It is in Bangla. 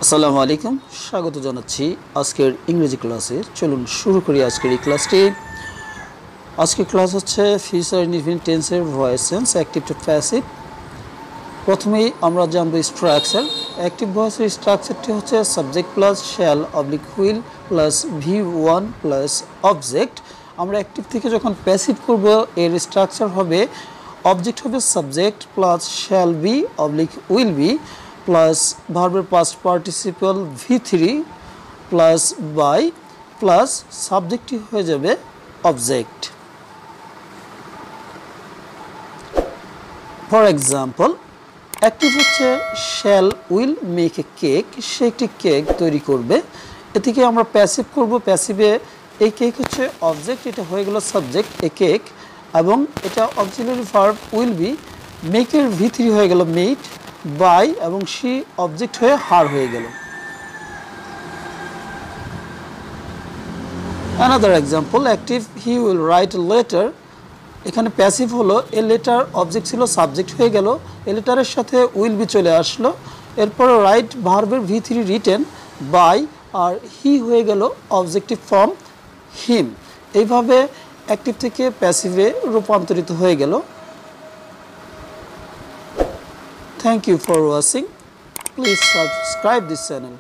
আসসালামু আলাইকুম, স্বাগত জানাচ্ছি আজকের ইংরেজি ক্লাসে। চলুন শুরু করি আজকের এই ক্লাসটি। আজকের ক্লাস হচ্ছে ফিউচার ইনডিফিনিট টেন্সের voice sense active to passive. প্রথমেই আমরা জানবো স্ট্রাকচার। অ্যাক্টিভ ভয়েসের স্ট্রাকচারটি হচ্ছে subject plus shall oblique will plus V1 plus object. আমরা অ্যাক্টিভ থেকে যখন প্যাসিভ করব এর স্ট্রাকচার হবে অবজেক্ট হবে subject plus shall be oblique will be plus ভার্বের past participle V3 plus by plus সাবজেক্টটি হয়ে যাবে অবজেক্ট। ফর এক্সাম্পল, অ্যাক্টিভ হচ্ছে shall will make a cake, সে একটি কেক তৈরি করবে। এ থেকে আমরা প্যাসিভ করব, প্যাসিভে এই কেক হচ্ছে অবজেক্ট, এটা হয়ে গেল সাবজেক্ট এ কেক, এবং এটা অক্সিলারি ভার্ব উইল বি, মেকের V3 হয়ে গেল মেড, বাই এবং সি অবজেক্ট হয়ে হার হয়ে গেল। Another example, active he will write a letter. এখানে প্যাসিভ হলো, এ লেটার অবজেক্ট ছিল সাবজেক্ট হয়ে গেল, এ লেটারের সাথে উইল বি চলে আসলো, এরপরে রাইট ভার্বের V3 রিটেন, বাই আর হি হয়ে গেল অবজেক্টিভ ফর্ম হিম। এইভাবে অ্যাক্টিভ থেকে প্যাসিভে রূপান্তরিত হয়ে গেল। Thank you for watching. Please subscribe this channel.